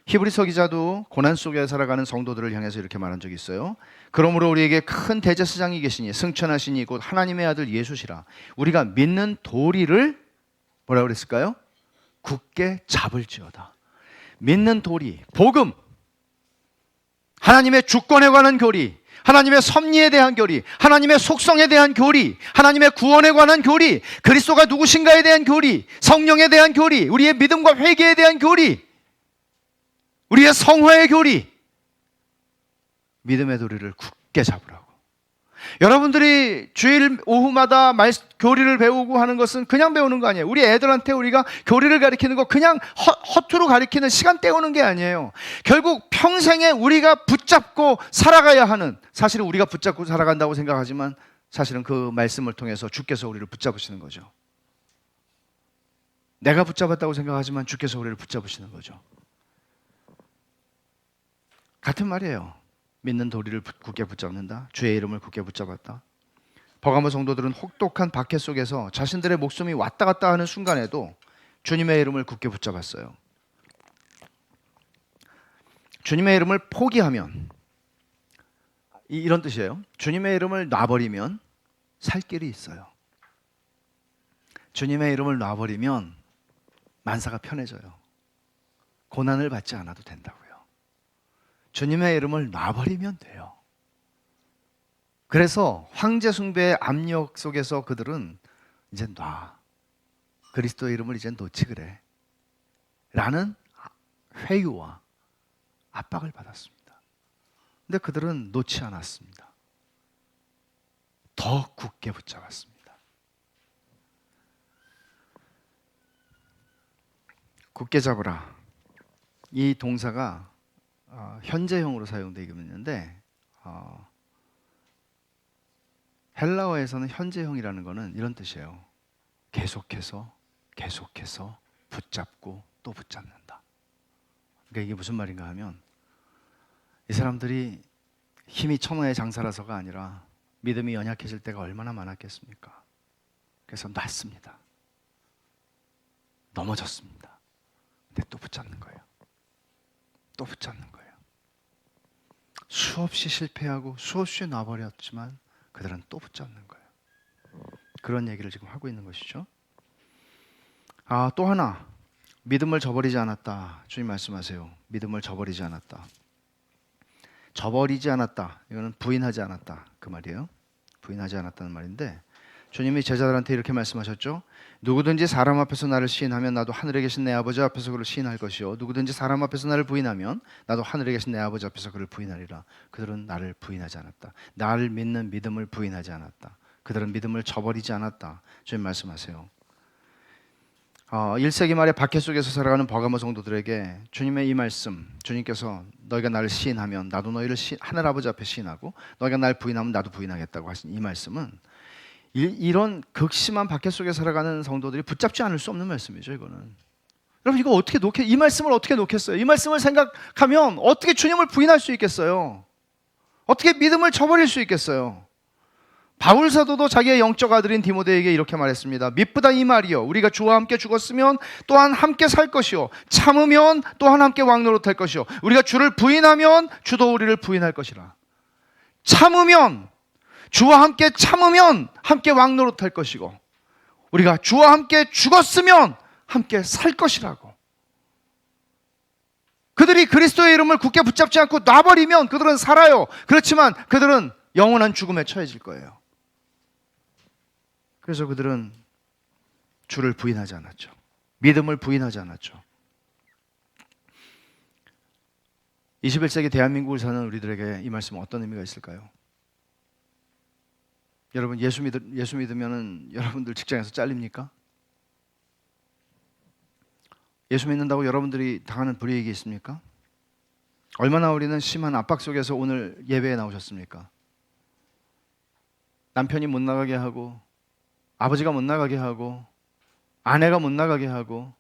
히브리서 기자도 고난 속에 살아가는 성도들을 향해서 이렇게 말한 적이 있어요. 그러므로 우리에게 큰 대제사장이 계시니 승천하시니 곧 하나님의 아들 예수시라. 우리가 믿는 도리를 뭐라고 그랬을까요? 굳게 잡을지어다. 믿는 도리, 복음, 하나님의 주권에 관한 교리, 하나님의 섭리에 대한 교리, 하나님의 속성에 대한 교리, 하나님의 구원에 관한 교리, 그리스도가 누구신가에 대한 교리, 성령에 대한 교리, 우리의 믿음과 회개에 대한 교리, 우리의 성화의 교리, 믿음의 도리를 굳게 잡으라고. 여러분들이 주일 오후마다 교리를 배우고 하는 것은 그냥 배우는 거 아니에요. 우리 애들한테 우리가 교리를 가르치는 거 그냥 허투루 가르치는, 시간 때우는 게 아니에요. 결국 평생에 우리가 붙잡고 살아가야 하는, 사실은 우리가 붙잡고 살아간다고 생각하지만 사실은 그 말씀을 통해서 주께서 우리를 붙잡으시는 거죠. 내가 붙잡았다고 생각하지만 주께서 우리를 붙잡으시는 거죠. 같은 말이에요. 믿는 도리를 굳게 붙잡는다. 주의 이름을 굳게 붙잡았다. 버가모 성도들은 혹독한 박해 속에서 자신들의 목숨이 왔다 갔다 하는 순간에도 주님의 이름을 굳게 붙잡았어요. 주님의 이름을 포기하면, 이런 뜻이에요. 주님의 이름을 놔버리면 살 길이 있어요. 주님의 이름을 놔버리면 만사가 편해져요. 고난을 받지 않아도 된다고요. 주님의 이름을 놔버리면 돼요. 그래서 황제 숭배의 압력 속에서 그들은 이제 그리스도의 이름을 이제 놓지 그래 라는 회유와 압박을 받았습니다. 근데 그들은 놓지 않았습니다. 더 굳게 붙잡았습니다. 굳게 잡으라. 이 동사가 현재형으로 사용되고 있는데 헬라어에서는 현재형이라는 것은 이런 뜻이에요. 계속해서 붙잡고 또 붙잡는다. 그러니까 이게 무슨 말인가 하면 이 사람들이 힘이 천하의 장사라서가 아니라 믿음이 연약해질 때가 얼마나 많았겠습니까? 그래서 놨습니다. 넘어졌습니다. 근데 또 붙잡는 거예요. 또 붙잡는 거예요. 수없이 실패하고 수없이 놔버렸지만 그들은 또 붙잡는 거예요. 그런 얘기를 지금 하고 있는 것이죠. 또 하나, 믿음을 저버리지 않았다. 주님 말씀하세요. 믿음을 저버리지 않았다. 저버리지 않았다. 이거는 부인하지 않았다. 그 말이에요. 부인하지 않았다는 말인데 주님이 제자들한테 이렇게 말씀하셨죠. 누구든지 사람 앞에서 나를 시인하면 나도 하늘에 계신 내 아버지 앞에서 그를 시인할 것이요 누구든지 사람 앞에서 나를 부인하면 나도 하늘에 계신 내 아버지 앞에서 그를 부인하리라. 그들은 나를 부인하지 않았다. 나를 믿는 믿음을 부인하지 않았다. 그들은 믿음을 저버리지 않았다. 주님 말씀하세요. 1세기 말에 박해 속에서 살아가는 버가모 성도들에게 주님의 이 말씀, 주님께서 너희가 나를 시인하면 나도 너희를 하늘 아버지 앞에 시인하고 너희가 날 부인하면 나도 부인하겠다고 하신 이 말씀은 이런 극심한 박해 속에 살아가는 성도들이 붙잡지 않을 수 없는 말씀이죠. 이거는 여러분 이거 어떻게 이 말씀을 어떻게 놓겠어요? 이 말씀을 생각하면 어떻게 주님을 부인할 수 있겠어요? 어떻게 믿음을 저버릴 수 있겠어요? 바울 사도도 자기의 영적 아들인 디모데에게 이렇게 말했습니다. 미쁘다 이 말이요 우리가 주와 함께 죽었으면 또한 함께 살 것이요 참으면 또한 함께 왕노릇할 것이요 우리가 주를 부인하면 주도 우리를 부인할 것이라. 참으면 주와 함께 참으면 함께 왕노릇할 것이고 우리가 주와 함께 죽었으면 함께 살 것이라고. 그들이 그리스도의 이름을 굳게 붙잡지 않고 놔버리면 그들은 살아요. 그렇지만 그들은 영원한 죽음에 처해질 거예요. 그래서 그들은 주를 부인하지 않았죠. 믿음을 부인하지 않았죠. 21세기 대한민국을 사는 우리들에게 이 말씀은 어떤 의미가 있을까요? 여러분 예수 믿으면 여러분들 직장에서 잘립니까? 예수 믿는다고 여러분들이 당하는 불이익이 있습니까? 얼마나 우리는 심한 압박 속에서 오늘 예배에 나오셨습니까? 남편이 못 나가게 하고 아버지가 못 나가게 하고 아내가 못 나가게 하고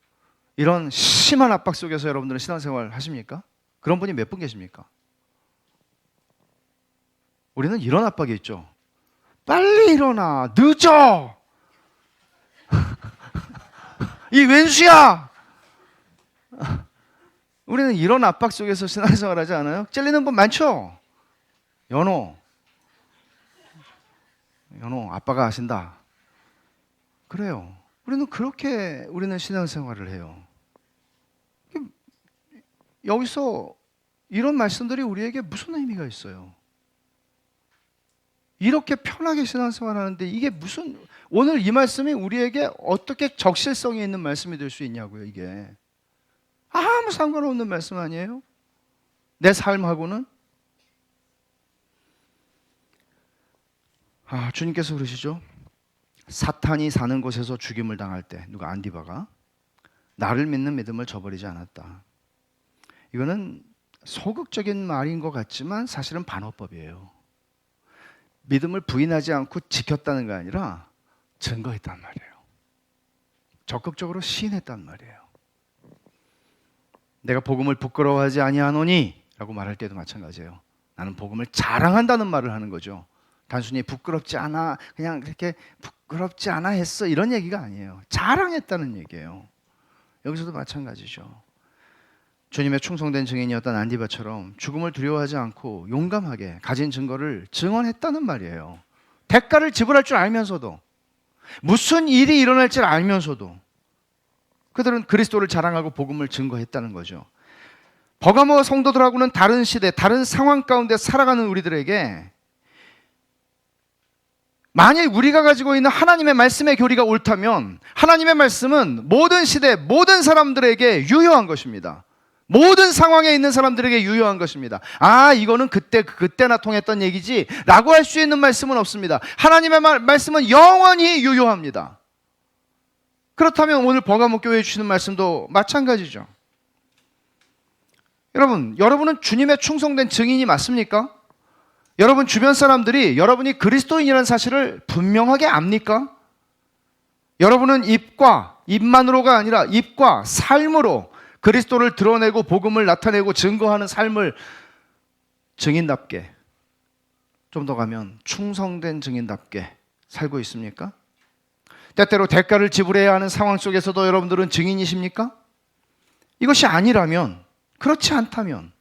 이런 심한 압박 속에서 여러분들은 신앙생활 하십니까? 그런 분이 몇 분 계십니까? 우리는 이런 압박이 있죠. 빨리 일어나, 늦어. 이 왼수야. 우리는 이런 압박 속에서 신앙생활 하지 않아요? 찔리는 분 많죠? 연호 아빠가 아신다. 그래요. 우리는 신앙생활을 해요. 여기서 이런 말씀들이 우리에게 무슨 의미가 있어요? 이렇게 편하게 신앙생활 하는데 이게 무슨, 오늘 이 말씀이 우리에게 어떻게 적실성이 있는 말씀이 될 수 있냐고요. 이게 아무 상관없는 말씀 아니에요? 내 삶하고는. 주님께서 그러시죠. 사탄이 사는 곳에서 죽임을 당할 때 누가 안디바가 나를 믿는 믿음을 저버리지 않았다. 이거는 소극적인 말인 것 같지만 사실은 반어법이에요. 믿음을 부인하지 않고 지켰다는 게 아니라 증거했단 말이에요. 적극적으로 시인했단 말이에요. 내가 복음을 부끄러워하지 아니하노니 라고 말할 때도 마찬가지예요. 나는 복음을 자랑한다는 말을 하는 거죠. 단순히 부끄럽지 않아, 그냥 그렇게 부끄럽지 않아 했어 이런 얘기가 아니에요. 자랑했다는 얘기예요. 여기서도 마찬가지죠. 주님의 충성된 증인이었던 안디바처럼 죽음을 두려워하지 않고 용감하게 가진 증거를 증언했다는 말이에요. 대가를 지불할 줄 알면서도, 무슨 일이 일어날 줄 알면서도 그들은 그리스도를 자랑하고 복음을 증거했다는 거죠. 버가모 성도들하고는 다른 시대, 다른 상황 가운데 살아가는 우리들에게 만일 우리가 가지고 있는 하나님의 말씀의 교리가 옳다면 하나님의 말씀은 모든 시대, 모든 사람들에게 유효한 것입니다. 모든 상황에 있는 사람들에게 유효한 것입니다. 아, 이거는 그때나 통했던 얘기지 라고 할 수 있는 말씀은 없습니다. 하나님의 말씀은 영원히 유효합니다. 그렇다면 오늘 버가모 교회에 주시는 말씀도 마찬가지죠. 여러분은 주님의 충성된 증인이 맞습니까? 여러분 주변 사람들이 여러분이 그리스도인이라는 사실을 분명하게 압니까? 여러분은 입만으로가 아니라 입과 삶으로 그리스도를 드러내고 복음을 나타내고 증거하는 삶을 증인답게, 좀 더 가면 충성된 증인답게 살고 있습니까? 때때로 대가를 지불해야 하는 상황 속에서도 여러분들은 증인이십니까? 이것이 아니라면, 그렇지 않다면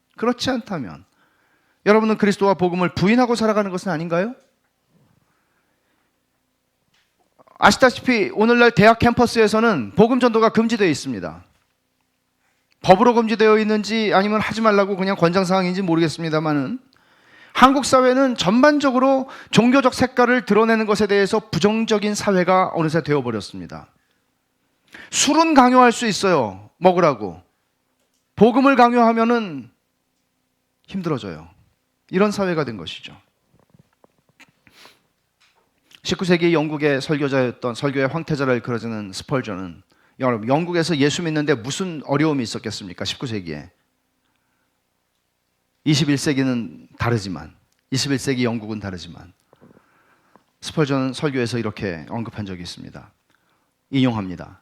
여러분은 그리스도와 복음을 부인하고 살아가는 것은 아닌가요? 아시다시피 오늘날 대학 캠퍼스에서는 복음 전도가 금지되어 있습니다. 법으로 금지되어 있는지 아니면 하지 말라고 그냥 권장사항인지 모르겠습니다만은 한국 사회는 전반적으로 종교적 색깔을 드러내는 것에 대해서 부정적인 사회가 어느새 되어버렸습니다. 술은 강요할 수 있어요. 먹으라고. 복음을 강요하면은 힘들어져요. 이런 사회가 된 것이죠. 19세기 영국의 설교자였던 설교의 황태자라 일컬어지는 스펄전은 여러분 영국에서 예수 믿는데 무슨 어려움이 있었겠습니까? 19세기에 21세기는 다르지만 21세기 영국은 다르지만 스펄전은 설교에서 이렇게 언급한 적이 있습니다. 인용합니다.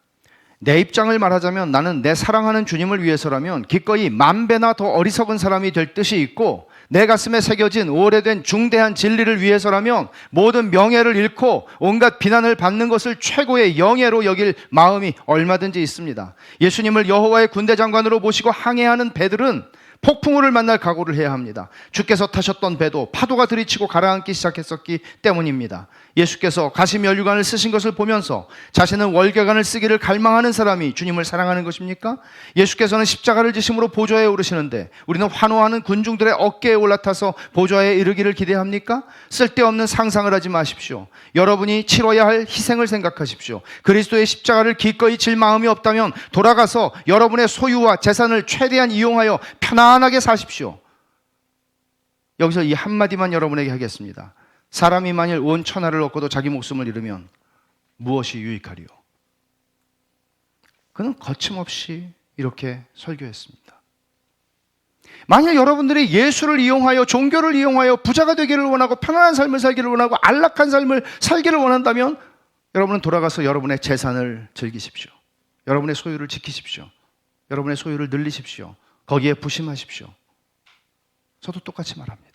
내 입장을 말하자면 나는 내 사랑하는 주님을 위해서라면 기꺼이 10,000배나 더 어리석은 사람이 될 뜻이 있고 내 가슴에 새겨진 오래된 중대한 진리를 위해서라면 모든 명예를 잃고 온갖 비난을 받는 것을 최고의 영예로 여길 마음이 얼마든지 있습니다. 예수님을 여호와의 군대 장관으로 모시고 항해하는 배들은 폭풍우를 만날 각오를 해야 합니다. 주께서 타셨던 배도 파도가 들이치고 가라앉기 시작했었기 때문입니다. 예수께서 가시면류관을 쓰신 것을 보면서 자신은 월계관을 쓰기를 갈망하는 사람이 주님을 사랑하는 것입니까? 예수께서는 십자가를 지심으로 보좌에 오르시는데 우리는 환호하는 군중들의 어깨에 올라타서 보좌에 이르기를 기대합니까? 쓸데없는 상상을 하지 마십시오. 여러분이 치러야 할 희생을 생각하십시오. 그리스도의 십자가를 기꺼이 질 마음이 없다면 돌아가서 여러분의 소유와 재산을 최대한 이용하여 편안하게 사십시오. 여기서 이 한마디만 여러분에게 하겠습니다. 사람이 만일 온 천하를 얻고도 자기 목숨을 잃으면 무엇이 유익하리요? 그는 거침없이 이렇게 설교했습니다. 만일 여러분들이 예수를 이용하여 종교를 이용하여 부자가 되기를 원하고 편안한 삶을 살기를 원하고 안락한 삶을 살기를 원한다면 여러분은 돌아가서 여러분의 재산을 즐기십시오. 여러분의 소유를 지키십시오. 여러분의 소유를 늘리십시오. 거기에 부심하십시오. 저도 똑같이 말합니다.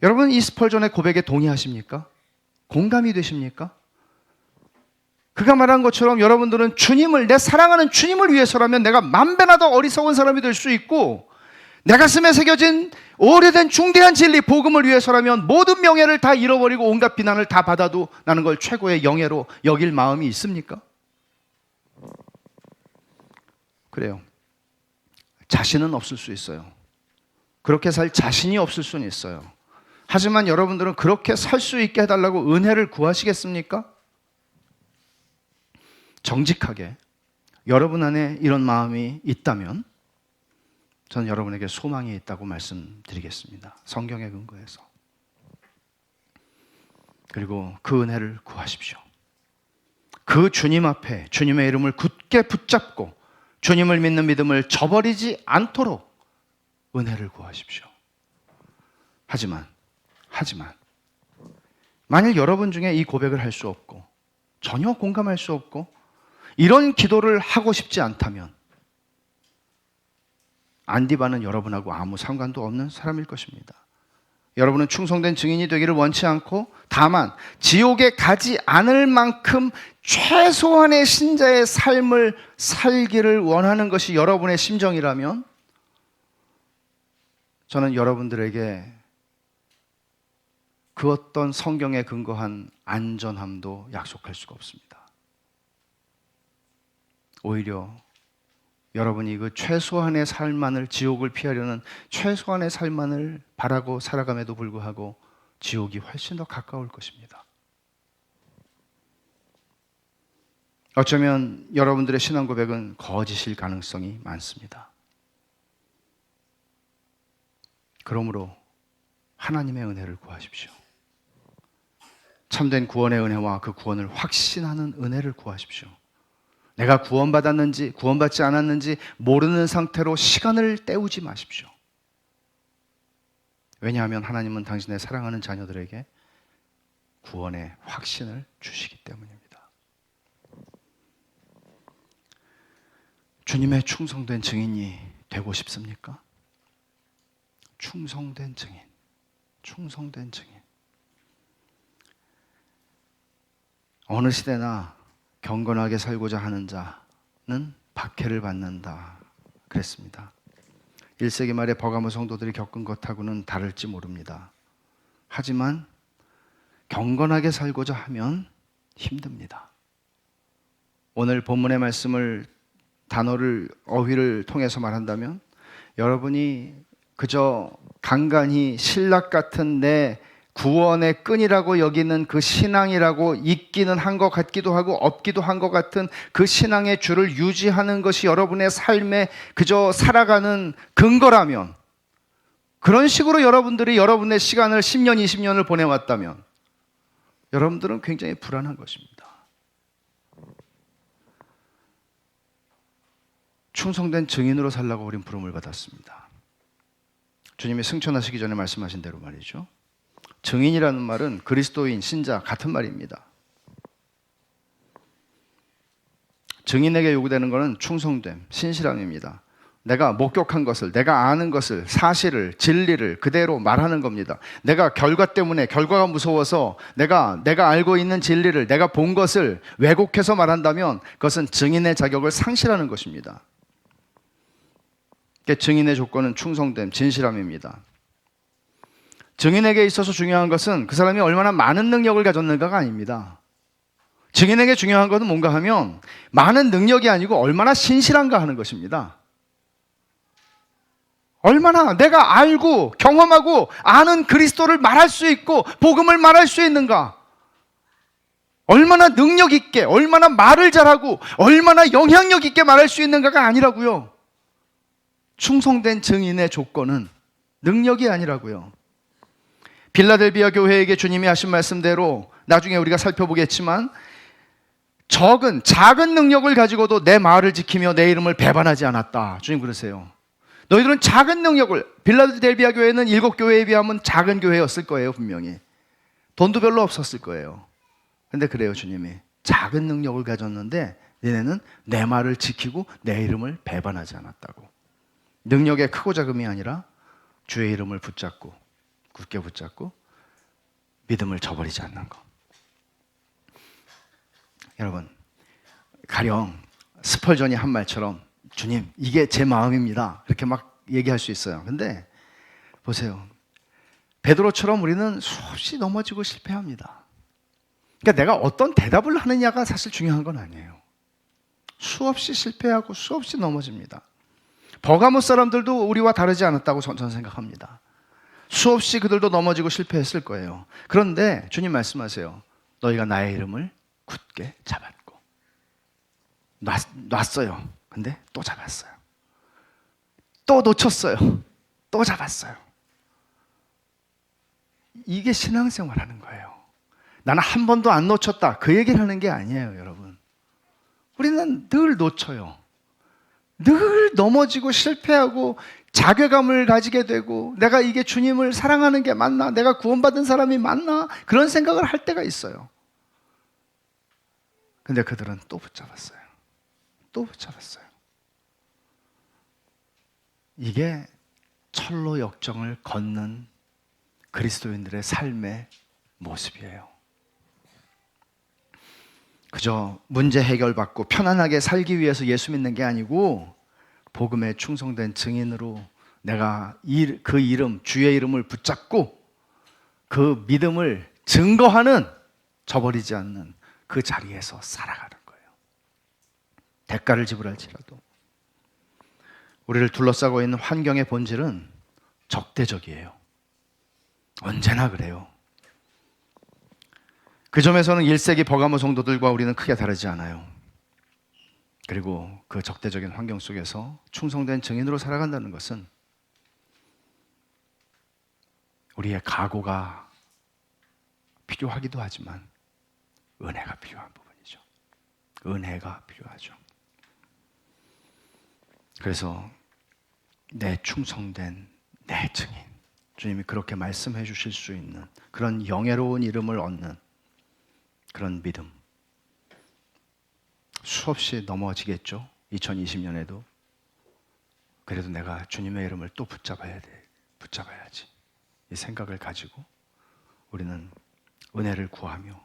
여러분 이 스펄전의 고백에 동의하십니까? 공감이 되십니까? 그가 말한 것처럼 여러분들은 주님을, 내 사랑하는 주님을 위해서라면 내가 10,000배나 더 어리석은 사람이 될 수 있고 내 가슴에 새겨진 오래된 중대한 진리 복음을 위해서라면 모든 명예를 다 잃어버리고 온갖 비난을 다 받아도 나는 걸 최고의 영예로 여길 마음이 있습니까? 그래요. 자신은 없을 수 있어요. 그렇게 살 자신이 없을 수는 있어요. 하지만 여러분들은 그렇게 살 수 있게 해달라고 은혜를 구하시겠습니까? 정직하게 여러분 안에 이런 마음이 있다면 저는 여러분에게 소망이 있다고 말씀드리겠습니다. 성경에 근거해서. 그리고 그 은혜를 구하십시오. 그 주님 앞에 주님의 이름을 굳게 붙잡고 주님을 믿는 믿음을 저버리지 않도록 은혜를 구하십시오. 하지만 만일 여러분 중에 이 고백을 할 수 없고 전혀 공감할 수 없고 이런 기도를 하고 싶지 않다면 안디바는 여러분하고 아무 상관도 없는 사람일 것입니다. 여러분은 충성된 증인이 되기를 원치 않고 다만 지옥에 가지 않을 만큼 최소한의 신자의 삶을 살기를 원하는 것이 여러분의 심정이라면 저는 여러분들에게 그 어떤 성경에 근거한 안전함도 약속할 수가 없습니다. 오히려 여러분이 그 최소한의 삶만을, 지옥을 피하려는 최소한의 삶만을 바라고 살아감에도 불구하고 지옥이 훨씬 더 가까울 것입니다. 어쩌면 여러분들의 신앙 고백은 거짓일 가능성이 많습니다. 그러므로 하나님의 은혜를 구하십시오. 참된 구원의 은혜와 그 구원을 확신하는 은혜를 구하십시오. 내가 구원받았는지 구원받지 않았는지 모르는 상태로 시간을 때우지 마십시오. 왜냐하면 하나님은 당신의 사랑하는 자녀들에게 구원의 확신을 주시기 때문입니다. 주님의 충성된 증인이 되고 싶습니까? 충성된 증인, 충성된 증인. 어느 시대나 경건하게 살고자 하는 자는 박해를 받는다 그랬습니다. 1세기 말에 버가모 성도들이 겪은 것하고는 다를지 모릅니다. 하지만 경건하게 살고자 하면 힘듭니다. 오늘 본문의 말씀을 단어를 어휘를 통해서 말한다면 여러분이 그저 간간히 신락 같은 내 구원의 끈이라고 여기는 그 신앙이라고 있기는 한 것 같기도 하고 없기도 한 것 같은 그 신앙의 줄을 유지하는 것이 여러분의 삶에 그저 살아가는 근거라면, 그런 식으로 여러분들이 여러분의 시간을 10년, 20년을 보내왔다면 여러분들은 굉장히 불안한 것입니다. 충성된 증인으로 살라고 우린 부름을 받았습니다. 주님이 승천하시기 전에 말씀하신 대로 말이죠. 증인이라는 말은 그리스도인, 신자 같은 말입니다. 증인에게 요구되는 것은 충성됨, 신실함입니다. 내가 목격한 것을, 내가 아는 것을, 사실을, 진리를 그대로 말하는 겁니다. 내가 결과 때문에, 결과가 무서워서 내가 알고 있는 진리를, 내가 본 것을 왜곡해서 말한다면 그것은 증인의 자격을 상실하는 것입니다. 증인의 조건은 충성됨, 진실함입니다. 증인에게 있어서 중요한 것은 그 사람이 얼마나 많은 능력을 가졌는가가 아닙니다. 증인에게 중요한 것은 뭔가 하면 많은 능력이 아니고 얼마나 신실한가 하는 것입니다. 얼마나 내가 알고 경험하고 아는 그리스도를 말할 수 있고 복음을 말할 수 있는가, 얼마나 능력 있게, 얼마나 말을 잘하고 얼마나 영향력 있게 말할 수 있는가가 아니라고요. 충성된 증인의 조건은 능력이 아니라고요. 빌라델비아 교회에게 주님이 하신 말씀대로 나중에 우리가 살펴보겠지만 작은 능력을 가지고도 내 마을을 지키며 내 이름을 배반하지 않았다. 주님 그러세요. 너희들은 작은 능력을, 빌라델비아 교회는 7교회에 비하면 작은 교회였을 거예요. 분명히 돈도 별로 없었을 거예요. 근데 그래요. 주님이 작은 능력을 가졌는데 얘네는 내 말을 지키고 내 이름을 배반하지 않았다고. 능력의 크고 작음이 아니라 주의 이름을 붙잡고 굳게 붙잡고 믿음을 저버리지 않는 것. 여러분, 가령 스펄전이 한 말처럼 주님 이게 제 마음입니다 이렇게 막 얘기할 수 있어요. 근데 보세요, 베드로처럼 우리는 수없이 넘어지고 실패합니다. 그러니까 내가 어떤 대답을 하느냐가 사실 중요한 건 아니에요. 수없이 실패하고 수없이 넘어집니다. 버가모 사람들도 우리와 다르지 않았다고 저는 생각합니다. 수없이 그들도 넘어지고 실패했을 거예요. 그런데 주님 말씀하세요. 너희가 나의 이름을 굳게 잡았고 놨어요. 근데 또 잡았어요. 또 놓쳤어요. 또 잡았어요. 이게 신앙생활 하는 거예요. 나는 한 번도 안 놓쳤다 그 얘기를 하는 게 아니에요. 여러분, 우리는 늘 놓쳐요. 늘 넘어지고 실패하고 자괴감을 가지게 되고 내가 이게 주님을 사랑하는 게 맞나? 내가 구원받은 사람이 맞나? 그런 생각을 할 때가 있어요. 근데 그들은 또 붙잡았어요. 또 붙잡았어요. 이게 철로 역정을 걷는 그리스도인들의 삶의 모습이에요. 그저 문제 해결받고 편안하게 살기 위해서 예수 믿는 게 아니고 복음에 충성된 증인으로 내가 그 이름, 주의 이름을 붙잡고 그 믿음을 증거하는, 저버리지 않는 그 자리에서 살아가는 거예요. 대가를 지불할지라도. 우리를 둘러싸고 있는 환경의 본질은 적대적이에요. 언제나 그래요. 그 점에서는 1세기 버가모 성도들과 우리는 크게 다르지 않아요. 그리고 그 적대적인 환경 속에서 충성된 증인으로 살아간다는 것은 우리의 각오가 필요하기도 하지만 은혜가 필요한 부분이죠. 은혜가 필요하죠. 그래서 내 충성된 내 증인, 주님이 그렇게 말씀해 주실 수 있는 그런 영예로운 이름을 얻는 그런 믿음, 수없이 넘어지겠죠. 2020년에도. 그래도 내가 주님의 이름을 또 붙잡아야지. 이 생각을 가지고 우리는 은혜를 구하며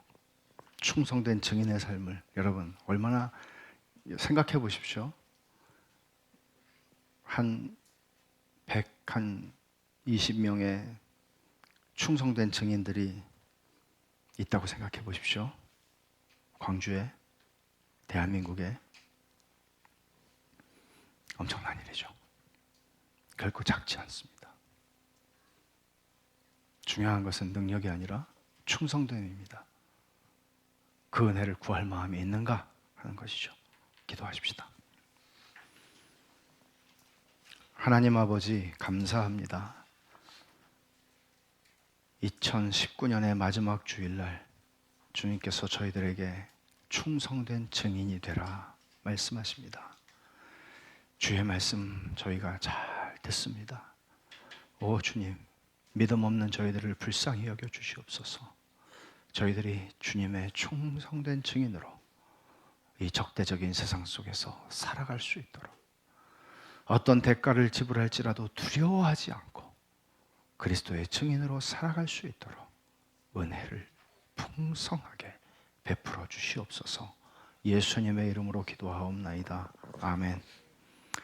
충성된 증인의 삶을, 여러분 얼마나 생각해 보십시오. 한 120명의 충성된 증인들이 있다고 생각해 보십시오. 광주에, 대한민국에. 엄청난 일이죠. 결코 작지 않습니다. 중요한 것은 능력이 아니라 충성됨입니다. 그 은혜를 구할 마음이 있는가 하는 것이죠. 기도하십시다. 하나님 아버지, 감사합니다. 2019년의 마지막 주일날 주님께서 저희들에게 충성된 증인이 되라 말씀하십니다. 주의 말씀 저희가 잘 듣습니다. 오 주님, 믿음 없는 저희들을 불쌍히 여겨 주시옵소서. 저희들이 주님의 충성된 증인으로 이 적대적인 세상 속에서 살아갈 수 있도록, 어떤 대가를 지불할지라도 두려워하지 않고 그리스도의 증인으로 살아갈 수 있도록 은혜를 풍성하게 베풀어 주시옵소서. 예수님의 이름으로 기도하옵나이다. 아멘.